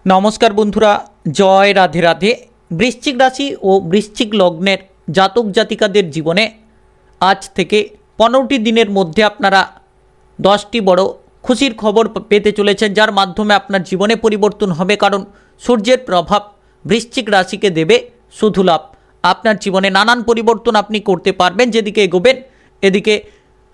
नमस्कार बंधुरा जय राधे राधे। वृश्चिक राशि और वृश्चिक लग्नेर जातक जातिकादेर जीवने आज थेके 15टी दिनेर मध्य आपनारा 10टी बड़ो खुशिर खबर पेते चलेछेन, जार माध्यमे आपनार जीवने परिवर्तन होबे। कारण सूर्येर प्रभाव वृश्चिक राशि के देबे शुधु लाभ। आपनार जीवने नानान परिवर्तन आपनी करते पारबेन, जेदिके एगोबेन एदिके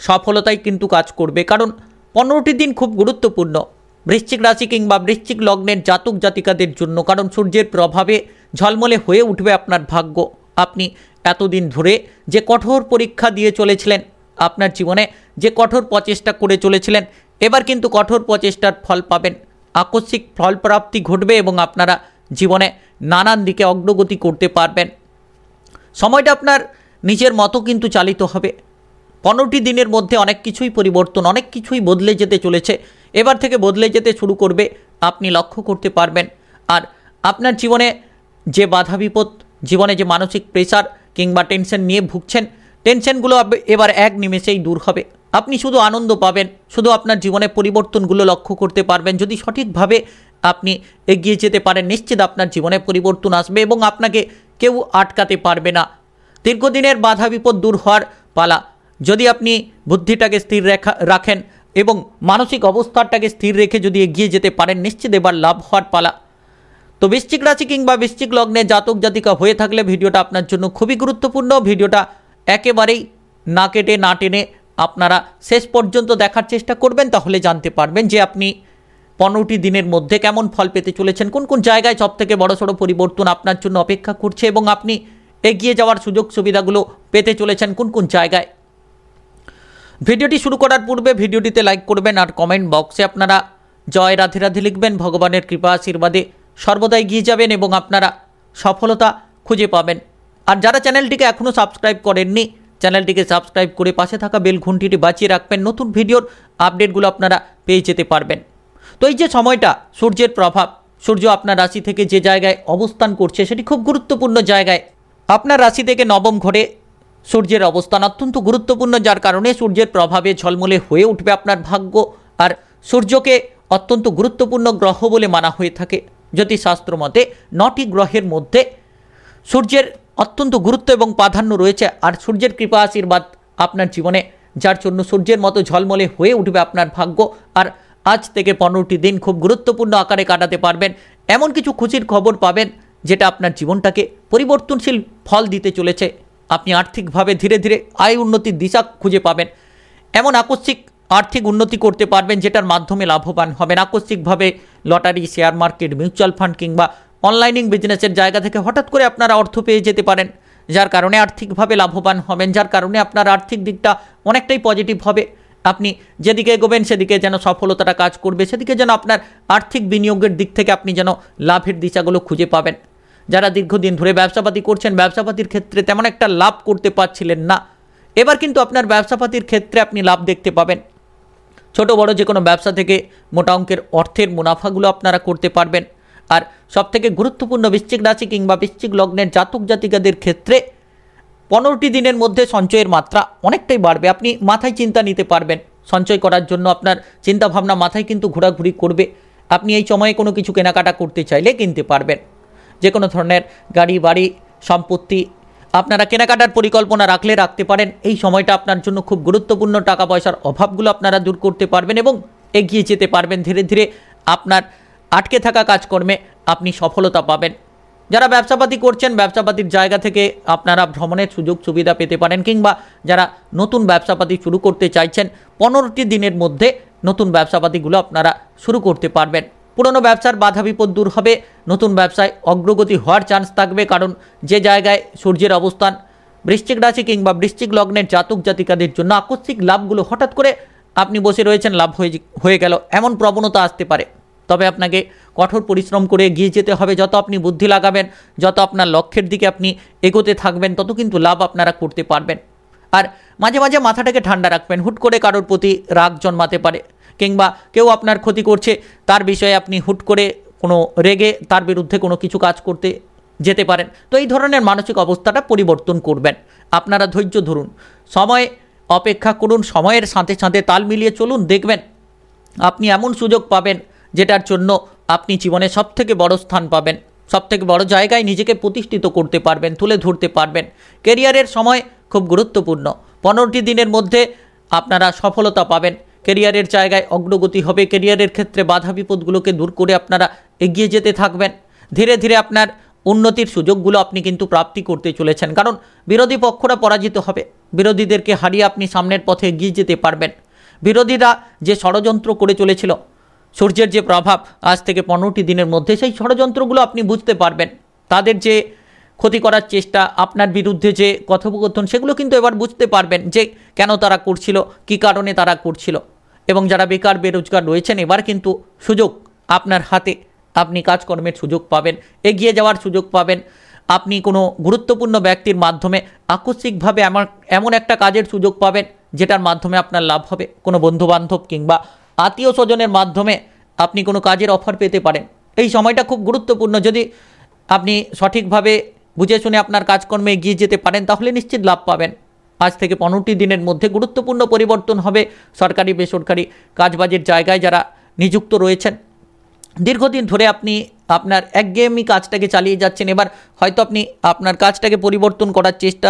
सफलताई किन्तु काज करबे। कारण 15टी दिन खूब गुरुत्वपूर्ण वृश्चिक राशि किंबा वृश्चिक लग्नेर जातक जातिकादेर जन्य। कारण सूर्येर प्रभावे झलमले हये उठबे आपनार भाग्य। आपनी एतदिन धरे जे कठोर परीक्षा दिए चलेछिलेन, आपनार जीवने जे कठोर प्रचेष्टा करे चलेछिलेन, एबार किन्तु कठोर प्रचेष्टार फल पाबेन। आकस्मिक फल प्राप्ति घटबे एबं आपनारा जीवने नानान दिके अग्रगति करते पारबेन। সময়টা আপনার নিজের মতো কিন্তু চালিত হবে। 15টি দিনের মধ্যে অনেক কিছুই পরিবর্তন, অনেক কিছুই বদলে যেতে চলেছে। এবার থেকে বদলে যেতে শুরু করবে, আপনি লক্ষ্য করতে পারবেন। আর আপনার জীবনে যে বাধা বিপদ, জীবনে যে মানসিক প্রেসার কিংবা টেনশন নিয়ে ভুগছেন, টেনশনগুলো এবার এক নিমেষেই দূর হবে। আপনি শুধু আনন্দ পাবেন, শুধু আপনার জীবনে পরিবর্তনগুলো লক্ষ্য করতে পারবেন। যদি সঠিকভাবে আপনি এগিয়ে যেতে পারেন, নিশ্চিত আপনার জীবনে পরিবর্তন আসবে এবং আপনাকে কেউ আটকাতে পারবে না। দীর্ঘদিনের বাধা বিপদ দূর হওয়ার পালা। যদি আপনি বুদ্ধিটাকে স্থির রাখেন এবং মানসিক অবস্থাটাকে স্থির রেখে যদি এগিয়ে যেতে পারেন, নিশ্চিত এবার লাভ হওয়ার পালা। তো বৃশ্চিক রাশি কিংবা বৃশ্চিক লগ্নে জাতক জাতিকা হয়ে থাকলে ভিডিওটা আপনার জন্য খুবই গুরুত্বপূর্ণ। ভিডিওটা একেবারেই না কেটে না টেনে আপনারা শেষ পর্যন্ত দেখার চেষ্টা করবেন, তাহলে জানতে পারবেন যে আপনি 15টি দিনের মধ্যে কেমন ফল পেতে চলেছেন, কোন কোন জায়গায় সবথেকে বড়সড় পরিবর্তন আপনার জন্য অপেক্ষা করছে এবং আপনি এগিয়ে যাওয়ার সুযোগ সুবিধাগুলো পেতে চলেছেন কোন কোন জায়গায়। ভিডিওটি শুরু করার পূর্বে ভিডিওটিতে লাইক করবেন আর কমেন্ট বক্সে আপনারা জয় রাধে রাধে লিখবেন। ভগবানের কৃপা আশীর্বাদে সর্বদা এগিয়ে যাবেন এবং আপনারা সফলতা খুঁজে পাবেন। আর যারা চ্যানেলটিকে এখনও সাবস্ক্রাইব করেননি, চ্যানেলটিকে সাবস্ক্রাইব করে পাশে থাকা বেল ঘন্টিটি বাজিয়ে রাখবেন, নতুন ভিডিওর আপডেটগুলো আপনারা পেয়ে যেতে পারবেন। তো এই যে সময়টা সূর্যের প্রভাব, সূর্য আপনার রাশি থেকে যে জায়গায় অবস্থান করছে সেটি খুব গুরুত্বপূর্ণ জায়গায়। আপনার রাশি থেকে নবম ঘরে সূর্যের অবস্থান অত্যন্ত গুরুত্বপূর্ণ, যার কারণে সূর্যের প্রভাবে ঝলমলে হয়ে উঠবে আপনার ভাগ্য। আর সূর্যকে অত্যন্ত গুরুত্বপূর্ণ গ্রহ বলে মানা হয়ে থাকে। জ্যোতিষশাস্ত্র মতে 9টি গ্রহের মধ্যে সূর্যের অত্যন্ত গুরুত্ব এবং প্রাধান্য রয়েছে। আর সূর্যের কৃপা আশীর্বাদ আপনার জীবনে, যার জন্য সূর্যের মতো ঝলমলে হয়ে উঠবে আপনার ভাগ্য। আর আজ থেকে 15টি দিন খুব গুরুত্বপূর্ণ আকারে কাটাতে পারবেন। এমন কিছু খুশির খবর পাবেন যেটা আপনার জীবনটাকে পরিবর্তনশীল ফল দিতে চলেছে। আপনি আর্থিকভাবে ধীরে ধীরে আয় উন্নতির দিশা খুঁজে পাবেন। এমন আকস্মিক আর্থিক উন্নতি করতে পারবেন যেটার মাধ্যমে লাভবান হবেন। আকস্মিকভাবে lottery, share market, mutual fund কিংবা অনলাইনিং বিজনেসের জায়গা থেকে হঠাৎ করে আপনারা অর্থ পেয়ে যেতে পারেন, যার কারণে আর্থিকভাবে লাভবান হবেন, যার কারণে আপনার আর্থিক দিকটা অনেকটাই পজিটিভ হবে। আপনি যেদিকে এগোবেন সেদিকে যেন সফলতাটা কাজ করবে, সেদিকে যেন আপনার আর্থিক বিনিয়োগের দিক থেকে আপনি যেন লাভের দিশাগুলো খুঁজে পাবেন। যারা দীর্ঘদিন ধরে ব্যবসাপাতি করছেন, ব্যবসাপাতির ক্ষেত্রে তেমন একটা লাভ করতে পারছিলেন না, এবার কিন্তু আপনার ব্যবসাপাতির ক্ষেত্রে আপনি লাভ দেখতে পাবেন। ছোট বড় যে কোনো ব্যবসা থেকে মোটা অঙ্কের অর্থের মুনাফাগুলো আপনারা করতে পারবেন। আর সবথেকে গুরুত্বপূর্ণ বৃশ্চিক রাশি কিংবা বৃশ্চিক লগ্নের জাতক জাতিকাদের ক্ষেত্রে 15টি দিনের মধ্যে সঞ্চয়ের মাত্রা অনেকটাই বাড়বে। আপনি মাথায় চিন্তা নিতে পারবেন, সঞ্চয় করার জন্য আপনার চিন্তাভাবনা মাথায় কিন্তু ঘোরাঘুরি করবে। আপনি এই সময়ে কোনো কিছু কেনাকাটা করতে চাইলে কিনতে পারবেন। যে কোনো ধরনের গাড়ি, বাড়ি, সম্পত্তি আপনারা কেনাকাটার পরিকল্পনা রাখতে পারেন। এই সময়টা আপনার জন্য খুব গুরুত্বপূর্ণ। টাকা পয়সার অভাবগুলো আপনারা দূর করতে পারবেন এবং এগিয়ে যেতে পারবেন। ধীরে ধীরে আপনার আটকে থাকা কাজকর্মে আপনি সফলতা পাবেন। যারা ব্যবসাপাতি করছেন, ব্যবসাপাতির জায়গা থেকে আপনারা ভ্রমণের সুযোগ সুবিধা পেতে পারেন, কিংবা যারা নতুন ব্যবসাপাতি শুরু করতে চাইছেন, 15টি দিনের মধ্যে নতুন ব্যবসাপাতিগুলো আপনারা শুরু করতে পারবেন। পুরনো ব্যবসার বাধা বিপদ দূর হবে, নতুন ব্যবসায় অগ্রগতি হওয়ার চান্স থাকবে। কারণ যে জায়গায় সূর্যের অবস্থান, বৃশ্চিক রাশি কিংবা বৃশ্চিক লগ্নের জাতক জাতিকাদের জন্য আকস্মিক লাভগুলো হঠাৎ করে আপনি বসে রয়েছেন, লাভ হয়ে গেল, এমন প্রবণতা আসতে পারে। তবে আপনাকে কঠোর পরিশ্রম করে এগিয়ে যেতে হবে। যত আপনি বুদ্ধি লাগাবেন, যত আপনার লক্ষ্যের দিকে আপনি এগোতে থাকবেন, তত কিন্তু লাভ আপনারা করতে পারবেন। আর মাঝে মাঝে মাথাটাকে ঠান্ডা রাখবেন। হুট করে কারোর প্রতি রাগ জন্মাতে পারে, কিংবা কেউ আপনার ক্ষতি করছে তার বিষয়ে আপনি হুট করে কোনো রেগে তার বিরুদ্ধে কোনো কিছু কাজ করতে যেতে পারেন। তো এই ধরনের মানসিক অবস্থাটা পরিবর্তন করবেন। আপনারা ধৈর্য ধরুন, সময় অপেক্ষা করুন, সময়ের সাথে সাথে তাল মিলিয়ে চলুন, দেখবেন আপনি এমন সুযোগ পাবেন যেটার জন্য আপনি জীবনে সবথেকে বড় স্থান পাবেন, সবথেকে বড় জায়গায় নিজেকে প্রতিষ্ঠিত করতে পারবেন, তুলে ধরতে পারবেন। কেরিয়ারের সময় খুব গুরুত্বপূর্ণ। 15টি দিনের মধ্যে আপনারা সফলতা পাবেন, কেরিয়ারের জায়গায় অগ্রগতি হবে, কেরিয়ারের ক্ষেত্রে বাধা বিপদগুলোকে দূর করে আপনারা এগিয়ে যেতে থাকবেন। ধীরে ধীরে আপনার উন্নতির সুযোগগুলো আপনি কিন্তু প্রাপ্তি করতে চলেছেন, কারণ বিরোধী পক্ষরা পরাজিত হবে। বিরোধীদেরকে হারিয়ে আপনি সামনের পথে এগিয়ে যেতে পারবেন। বিরোধীরা যে ষড়যন্ত্র করে চলেছিল, সূর্যের যে প্রভাব আজ থেকে 15টি দিনের মধ্যে, সেই ষড়যন্ত্রগুলো আপনি বুঝতে পারবেন। তাদের যে ক্ষতি করার চেষ্টা, আপনার বিরুদ্ধে যে কথোপকথন, সেগুলো কিন্তু এবার বুঝতে পারবেন যে কেন তারা করছিল, কী কারণে তারা করছিল। এবং যারা বেকার বেরোজগার রয়েছেন, এবার কিন্তু সুযোগ আপনার হাতে, আপনি কাজকর্মের সুযোগ পাবেন, এগিয়ে যাওয়ার সুযোগ পাবেন। আপনি কোনো গুরুত্বপূর্ণ ব্যক্তির মাধ্যমে আকস্মিকভাবে এমন একটা কাজের সুযোগ পাবেন যেটার মাধ্যমে আপনার লাভ হবে। কোনো বন্ধুবান্ধব কিংবা আত্মীয় স্বজনের মাধ্যমে আপনি কোনো কাজের অফার পেতে পারেন। এই সময়টা খুব গুরুত্বপূর্ণ। যদি আপনি সঠিকভাবে বুঝে শুনে আপনার কাজকর্মে এগিয়ে যেতে পারেন, তাহলে নিশ্চিত লাভ পাবেন। আজ থেকে 15টি দিনের মধ্যে গুরুত্বপূর্ণ পরিবর্তন হবে সরকারি বেসরকারি কাজবাজের জায়গায় যারা নিযুক্ত রয়েছেন। দীর্ঘদিন ধরে আপনি আপনার একঘেয়েমি কাজটাকে চালিয়ে যাচ্ছেন, এবার হয়তো আপনি আপনার কাজটাকে পরিবর্তন করার চেষ্টা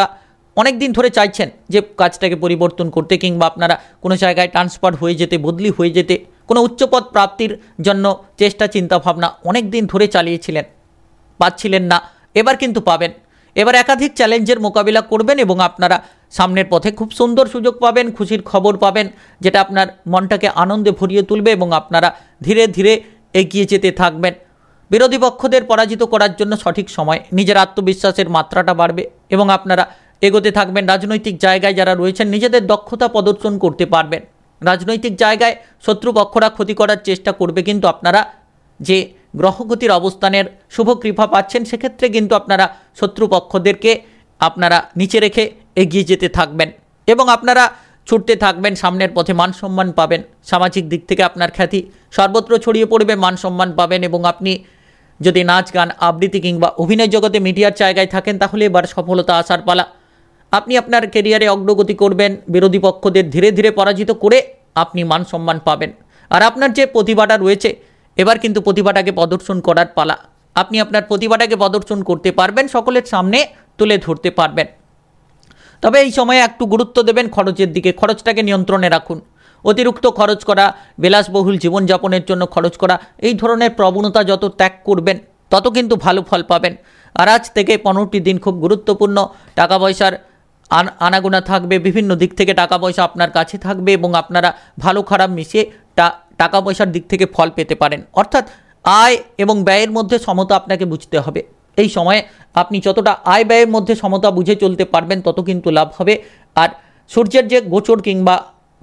অনেক দিন ধরে চাইছেন, যে কাজটাকে পরিবর্তন করতে, কিংবা আপনারা কোনো জায়গায় ট্রান্সফার হয়ে যেতে, বদলি হয়ে যেতে, কোনো উচ্চপদ প্রাপ্তির জন্য চেষ্টা চিন্তাভাবনা অনেক দিন ধরে চালিয়েছিলেন, পাচ্ছিলেন না। এবার কিন্তু পাবেন। এবার একাধিক চ্যালেঞ্জের মোকাবিলা করবেন এবং আপনারা সামনের পথে খুব সুন্দর সুযোগ পাবেন, খুশির খবর পাবেন, যেটা আপনার মনটাকে আনন্দে ভরিয়ে তুলবে এবং আপনারা ধীরে ধীরে এগিয়ে যেতে থাকবেন। বিরোধী পক্ষদের পরাজিত করার জন্য সঠিক সময়, নিজের আত্মবিশ্বাসের মাত্রাটা বাড়বে এবং আপনারা এগোতে থাকবেন। রাজনৈতিক জায়গায় যারা রয়েছেন, নিজেদের দক্ষতা প্রদর্শন করতে পারবেন। রাজনৈতিক জায়গায় শত্রুপক্ষরা ক্ষতি করার চেষ্টা করবে, কিন্তু আপনারা যে গ্রহগতির অবস্থানের শুভ কৃপা পাচ্ছেন, সেক্ষেত্রে কিন্তু আপনারা শত্রুপক্ষদেরকে আপনারা নিচে রেখে এগিয়ে যেতে থাকবেন এবং আপনারা ছুটতে থাকবেন সামনের পথে। মান সম্মান পাবেন, সামাজিক দিক থেকে আপনার খ্যাতি সর্বত্র ছড়িয়ে পড়বে, মান সম্মান পাবেন। এবং আপনি যদি নাচ গান আবৃত্তি কিংবা অভিনয় জগতে মিডিয়ার জায়গায় থাকেন, তাহলে এবার সফলতা আসার পালা। আপনি আপনার কেরিয়ারে অগ্রগতি করবেন, বিরোধী পক্ষদের ধীরে ধীরে পরাজিত করে আপনি মান সম্মান পাবেন। আর আপনার যে প্রতিভাটা রয়েছে, এবার কিন্তু প্রতিভাটাকে প্রদর্শন করার পালা। আপনি আপনার প্রতিভাটাকে প্রদর্শন করতে পারবেন, সকলের সামনে তুলে ধরতে পারবেন। তবে এই সময়ে একটু গুরুত্ব দেবেন খরচের দিকে, খরচটাকে নিয়ন্ত্রণে রাখুন। অতিরিক্ত খরচ করা, বিলাসবহুল জীবনযাপনের জন্য খরচ করা, এই ধরনের প্রবণতা যত ত্যাগ করবেন, তত কিন্তু ভালো ফল পাবেন। আর আজ থেকে 15টি দিন খুব গুরুত্বপূর্ণ। টাকা পয়সার আনাগোনা থাকবে, বিভিন্ন দিক থেকে টাকা পয়সা আপনার কাছে থাকবে এবং আপনারা ভালো খারাপ মিশিয়ে টাকা পয়সার দিক থেকে ফল পেতে পারেন। অর্থাৎ আয় এবং ব্যয়ের মধ্যে সমতা আপনাকে বুঝতে হবে। এই সময়ে আপনি যতটা আয় ব্যয়ের মধ্যে সমতা বুঝে চলতে পারবেন, তত কিন্তু লাভ হবে। আর সূর্যের যে গোচর কিংবা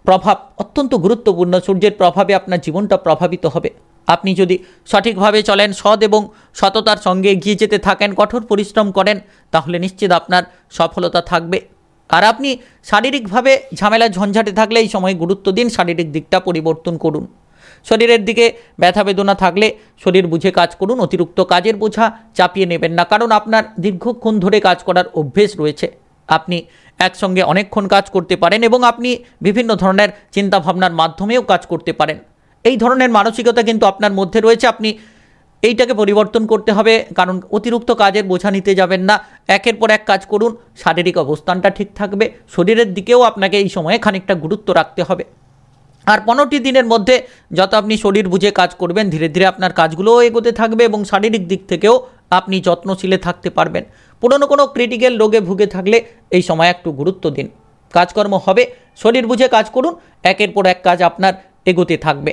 প্রভাব অত্যন্ত গুরুত্বপূর্ণ। সূর্যের প্রভাবে আপনার জীবনটা প্রভাবিত হবে। আপনি যদি সঠিকভাবে চলেন, সৎ এবং সততার সঙ্গে এগিয়ে যেতে থাকেন, কঠোর পরিশ্রম করেন, তাহলে নিশ্চিত আপনার সফলতা থাকবে। আর আপনি শারীরিকভাবে ঝামেলা ঝঞ্ঝাটে থাকলে এই সময় গুরুত্ব দিন, শারীরিক দিকটা পরিবর্তন করুন। শরীরের দিকে ব্যথা বেদনা থাকলে শরীর বুঝে কাজ করুন। অতিরিক্ত কাজের বোঝা চাপিয়ে নেবেন না, কারণ আপনার দীর্ঘক্ষণ ধরে কাজ করার অভ্যেস রয়েছে। আপনি একসঙ্গে অনেকক্ষণ কাজ করতে পারেন এবং আপনি বিভিন্ন ধরনের চিন্তাভাবনার মাধ্যমেও কাজ করতে পারেন। এই ধরনের মানসিকতা কিন্তু আপনার মধ্যে রয়েছে। আপনি এইটাকে পরিবর্তন করতে হবে, কারণ অতিরিক্ত কাজের বোঝা নিতে যাবেন না। একের পর এক কাজ করুন, শারীরিক অবস্থানটা ঠিক থাকবে। শরীরের দিকেও আপনাকে এই সময়ে খানিকটা গুরুত্ব রাখতে হবে। আর 15টি দিনের মধ্যে যত আপনি শরীর বুঝে কাজ করবেন, ধীরে ধীরে আপনার কাজগুলোও এগোতে থাকবে এবং শারীরিক দিক থেকেও আপনি যত্নশীলে থাকতে পারবেন। পুরনো কোনো ক্রিটিক্যাল রোগে ভুগে থাকলে এই সময় একটু গুরুত্ব দিন। কাজকর্ম হবে, শরীর বুঝে কাজ করুন, একের পর এক কাজ আপনার এগোতে থাকবে।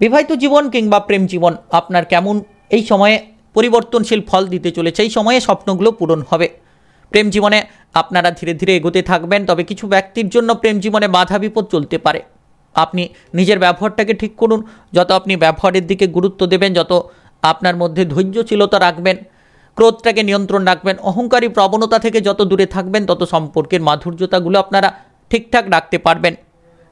বিবাহিত জীবন কিংবা প্রেম জীবন আপনার কেমন এই সময়ে পরিবর্তনশীল ফল দিতে চলেছে। এই সময়ে স্বপ্নগুলো পূরণ হবে। প্রেম জীবনে আপনারা ধীরে ধীরে এগোতে থাকবেন, তবে কিছু ব্যক্তির জন্য প্রেম জীবনে বাধা বিপদ চলতে পারে। আপনি নিজের ব্যবহারটাকে ঠিক করুন। যত আপনি ব্যবহারের দিকে গুরুত্ব দেবেন, যত আপনার মধ্যে ধৈর্যশীলতা রাখবেন, ক্রোধটাকে নিয়ন্ত্রণ রাখবেন, অহংকারী প্রবণতা থেকে যত দূরে থাকবেন, তত সম্পর্কের মাধুর্যতাগুলো আপনারা ঠিকঠাক রাখতে পারবেন।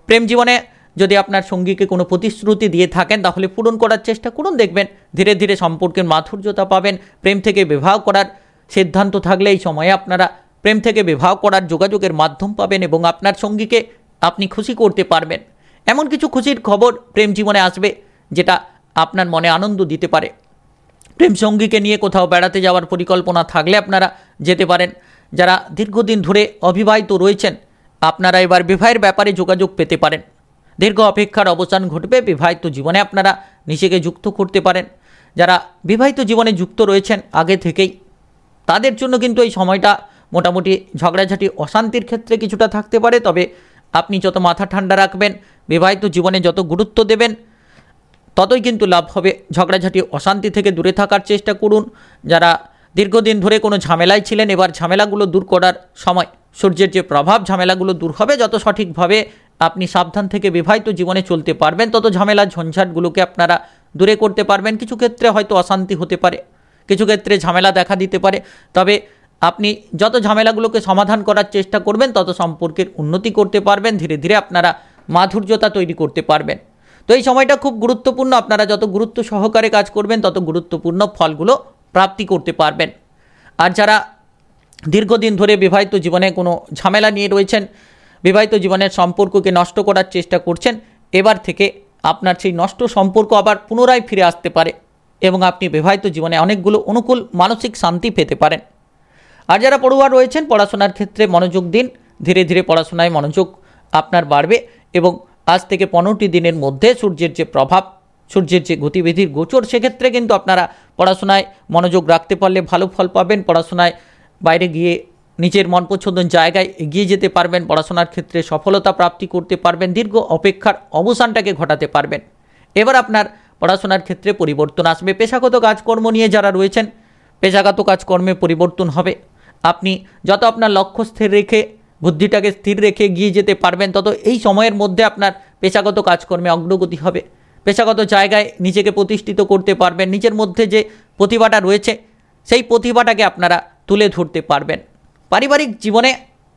প্রেম জীবনে যদি আপনার সঙ্গীকে কোনো প্রতিশ্রুতি দিয়ে থাকেন, তাহলে পূরণ করার চেষ্টা করুন। দেখবেন ধীরে ধীরে সম্পর্কের মাধুর্যতা পাবেন। প্রেম থেকে বিবাহ করার সিদ্ধান্ত থাকলে এই সময়ে আপনারা প্রেম থেকে বিবাহ করার যোগাযোগের মাধ্যম পাবেন এবং আপনার সঙ্গীকে আপনি খুশি করতে পারবেন। এমন কিছু খুশির খবর প্রেম জীবনে আসবে, যেটা আপনার মনে আনন্দ দিতে পারে। প্রেম সঙ্গীকে নিয়ে কোথাও বেড়াতে যাওয়ার পরিকল্পনা থাকলে আপনারা যেতে পারেন। যারা দীর্ঘদিন ধরে অবিবাহিত রয়েছেন আপনারা এবার বিবাহের ব্যাপারে যোগাযোগ পেতে পারেন। দীর্ঘ অপেক্ষার অবসান ঘটবে, বিবাহিত জীবনে আপনারা নিজেকে যুক্ত করতে পারেন। যারা বিবাহিত জীবনে যুক্ত রয়েছেন আগে থেকেই তাদের জন্য কিন্তু এই সময়টা মোটামুটি ঝগড়াঝাটি অশান্তির ক্ষেত্রে কিছুটা থাকতে পারে, তবে আপনি যত মাথা ঠান্ডা রাখবেন, বিবাহিত জীবনে যত গুরুত্ব দেবেন ততই কিন্তু লাভ হবে। ঝগড়াঝাটি অশান্তি থেকে দূরে থাকার চেষ্টা করুন। যারা দীর্ঘদিন ধরে কোনো ঝামেলায় ছিলেন এবার ঝামেলাগুলো দূর করার সময়, সূর্যের যে প্রভাব ঝামেলাগুলো দূর হবে, যত সঠিকভাবে আপনি সাবধান থেকে বিবাহিত জীবনে চলতে পারবেন তত ঝামেলা ঝঞ্ঝাটগুলোকে আপনারা দূরে করতে পারবেন। কিছু ক্ষেত্রে হয়তো অশান্তি হতে পারে, কিছু ক্ষেত্রে ঝামেলা দেখা দিতে পারে, তবে আপনি যত ঝামেলাগুলোকে সমাধান করার চেষ্টা করবেন তত সম্পর্কের উন্নতি করতে পারবেন। ধীরে ধীরে আপনারা মাধুর্যতা তৈরি করতে পারবেন। তো এই সময়টা খুব গুরুত্বপূর্ণ, আপনারা যত গুরুত্ব সহকারে কাজ করবেন তত গুরুত্বপূর্ণ ফলগুলো প্রাপ্তি করতে পারবেন। আর যারা দীর্ঘদিন ধরে বিবাহিত জীবনে কোনো ঝামেলা নিয়ে রয়েছেন, বিবাহিত জীবনের সম্পর্ককে নষ্ট করার চেষ্টা করছেন, এবার থেকে আপনার সেই নষ্ট সম্পর্ক আবার পুনরায় ফিরে আসতে পারে এবং আপনি বিবাহিত জীবনে অনেকগুলো অনুকূল মানসিক শান্তি পেতে পারেন। আর যারা পড়ুয়া রয়েছেন পড়াশোনার ক্ষেত্রে মনোযোগ দিন, ধীরে ধীরে পড়াশোনায় মনোযোগ আপনার বাড়বে এবং আজ থেকে 15টি দিনের মধ্যে সূর্যের যে প্রভাব, সূর্যের যে গতিবিধির গোচর, সেক্ষেত্রে কিন্তু আপনারা পড়াশোনায় মনোযোগ রাখতে পারলে ভালো ফল পাবেন। পড়াশোনায় বাইরে গিয়ে নিজের মন পছন্দের জায়গায় এগিয়ে যেতে পারবেন, পড়াশোনার ক্ষেত্রে সফলতা প্রাপ্তি করতে পারবেন, দীর্ঘ অপেক্ষার অবসানটাকে ঘটাতে পারবেন। এবার আপনার পড়াশোনার ক্ষেত্রে পরিবর্তন আসবে। পেশাগত কাজকর্ম নিয়ে যারা রয়েছেন পেশাগত কাজকর্মে পরিবর্তন হবে। আপনি যত আপনার লক্ষ্য স্থির রেখে বুদ্ধিটাকে স্থির রেখে এগিয়ে যেতে পারবেন তত এই সময়ের মধ্যে আপনার পেশাগত কাজকর্মে অগ্রগতি হবে। পেশাগত জায়গায় নিজেকে প্রতিষ্ঠিত করতে পারবেন। নিজের মধ্যে যে প্রতিভাটা রয়েছে সেই প্রতিভাটাকে আপনারা তুলে ধরতে পারবেন। পারিবারিক জীবনে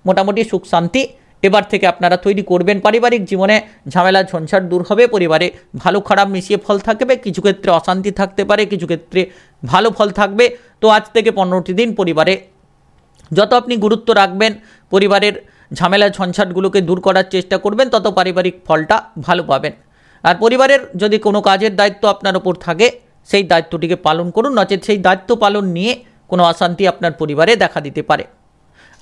মোটামুটি সুখ শান্তি এবার থেকে আপনারা তৈরি করবেন। পারিবারিক জীবনে ঝামেলা ঝঞ্ঝাট দূর হবে, পরিবারে ভালো খারাপ মিশিয়ে ফল থাকবে, কিছু ক্ষেত্রে অশান্তি থাকতে পারে, কিছু ক্ষেত্রে ভালো ফল থাকবে। তো আজ থেকে 15টি দিন পরিবারে যত আপনি গুরুত্ব রাখবেন, পরিবারের ঝামেলা ঝঞ্ঝাটগুলোকে দূর করার চেষ্টা করবেন, তত পারিবারিক ফলটা ভালো পাবেন। আর পরিবারের যদি কোনো কাজের দায়িত্ব আপনার ওপর থাকে সেই দায়িত্বটিকে পালন করুন, নচেত সেই দায়িত্ব পালন নিয়ে কোনো অশান্তি আপনার পরিবারে দেখা দিতে পারে।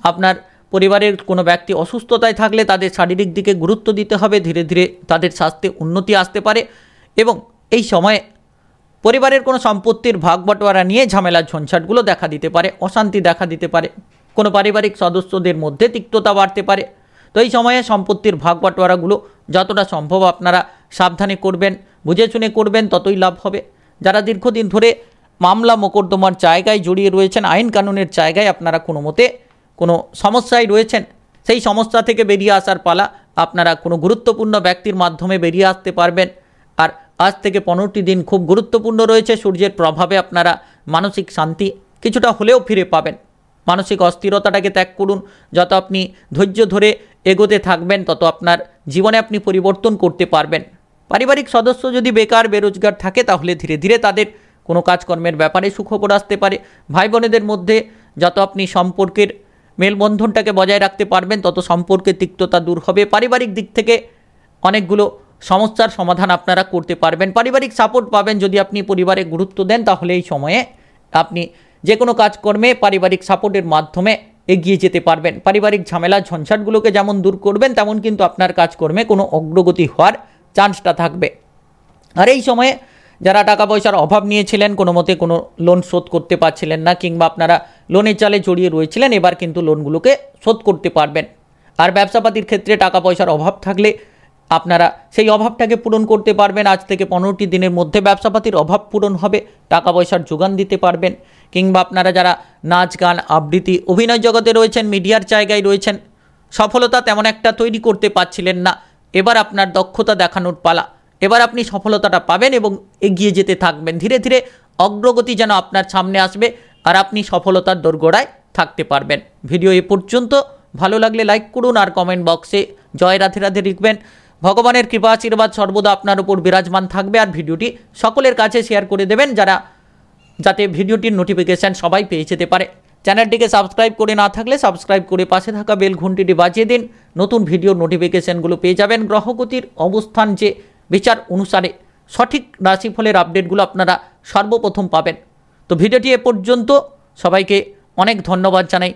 আপনার পরিবারের কোনো ব্যক্তি অসুস্থতায় থাকলে তাদের শারীরিক দিকে গুরুত্ব দিতে হবে, ধীরে ধীরে তাদের স্বাস্থ্যে উন্নতি আসতে পারে এবং এই সময়ে পরিবারের কোনো সম্পত্তির ভাগ বটোয়ারা নিয়ে ঝামেলা ঝঞ্ঝাটগুলো দেখা দিতে পারে, অশান্তি দেখা দিতে পারে, কোনো পারিবারিক সদস্যদের মধ্যে তিক্ততা বাড়তে পারে। তো এই সময়ে সম্পত্তির ভাগ বটোয়ারাগুলো যতটা সম্ভব আপনারা সাবধানে করবেন, বুঝে শুনে করবেন, ততই লাভ হবে। যারা দীর্ঘদিন ধরে মামলা মোকদ্দমার জায়গায় জড়িয়ে রয়েছেন, আইন কানুনের জায়গায় আপনারা কোনো মতে কোনো সমস্যায় রয়েছেন, সেই সমস্যা থেকে বেরিয়ে আসার পালা। আপনারা কোনো গুরুত্বপূর্ণ ব্যক্তির মাধ্যমে বেরিয়ে আসতে পারবেন। আর আজ থেকে 15টি দিন খুব গুরুত্বপূর্ণ রয়েছে। সূর্যের প্রভাবে আপনারা মানসিক শান্তি কিছুটা হলেও ফিরে পাবেন। মানসিক অস্থিরতাটাকে ত্যাগ করুন। যত আপনি ধৈর্য ধরে এগোতে থাকবেন তত আপনার জীবনে আপনি পরিবর্তন করতে পারবেন। পারিবারিক সদস্য যদি বেকার বেরোজগার থাকে তাহলে ধীরে ধীরে তাদের কোনো কাজকর্মের ব্যাপারে সুখবর আসতে পারে। ভাই বোনেদের মধ্যে যত আপনি সম্পর্কের মেলবন্ধনটাকে বজায় রাখতে পারবেন তত সম্পর্কের তিক্ততা দূর হবে। পারিবারিক দিক থেকে অনেকগুলো সমস্যার সমাধান আপনারা করতে পারবেন। পারিবারিক সাপোর্ট পাবেন যদি আপনি পরিবারে গুরুত্ব দেন, তাহলে এই সময়ে আপনি যে কোনো কাজকর্মে পারিবারিক সাপোর্টের মাধ্যমে এগিয়ে যেতে পারবেন। পারিবারিক ঝামেলা ঝঞ্ঝাটগুলোকে যেমন দূর করবেন তেমন কিন্তু আপনার কাজকর্মে কোনো অগ্রগতি হওয়ার চান্সটা থাকবে। আর এই সময়ে যারা টাকা পয়সার অভাব নিয়েছিলেন, কোনো মতে কোনো লোন শোধ করতে পারছিলেন না, কিংবা আপনারা লোনের জালে জড়িয়ে রয়েছিলেন, এবার কিন্তু লোনগুলোকে শোধ করতে পারবেন। আর ব্যবসাপাতির ক্ষেত্রে টাকা পয়সার অভাব থাকলে আপনারা সেই অভাবটাকে পূরণ করতে পারবেন। আজ থেকে 15টি দিনের মধ্যে ব্যবসাপাতির অভাব পূরণ হবে, টাকা পয়সার যোগান দিতে পারবেন। কিংবা আপনারা যারা নাচ গান আবৃত্তি অভিনয় জগতে রয়েছেন, মিডিয়ার জায়গায় রয়েছেন, সফলতা তেমন একটা তৈরি করতে পারছিলেন না, এবার আপনার দক্ষতা দেখানোর পালা। এবার আপনি সফলতাটা পাবেন এবং এগিয়ে যেতে থাকবেন। ধীরে ধীরে অগ্রগতি যেন আপনার সামনে আসবে আর আপনি সফলতার দোরগোড়ায় থাকতে পারবেন। ভিডিও এ পর্যন্ত। ভালো লাগলে লাইক করুন আর কমেন্ট বক্সে জয় রাধে রাধে লিখবেন। ভগবানের কৃপা আশীর্বাদ সর্বদা আপনার উপর বিরাজমান থাকবে। আর ভিডিওটি সকলের কাছে শেয়ার করে দেবেন যাতে ভিডিওটির নোটিফিকেশান সবাই পেয়ে যেতে পারে। চ্যানেলটিকে সাবস্ক্রাইব করে না থাকলে সাবস্ক্রাইব করে পাশে থাকা বেল ঘন্টিটি বাজিয়ে দিন, নতুন ভিডিওর নোটিফিকেশানগুলো পেয়ে যাবেন। গ্রহগতির অবস্থান যে বিচার অনুসারে সঠিক রাশিফলের আপডেটগুলো আপনারা সর্বপ্রথম পাবেন। তো ভিডিওটি এ পর্যন্ত, সবাইকে অনেক ধন্যবাদ জানাই।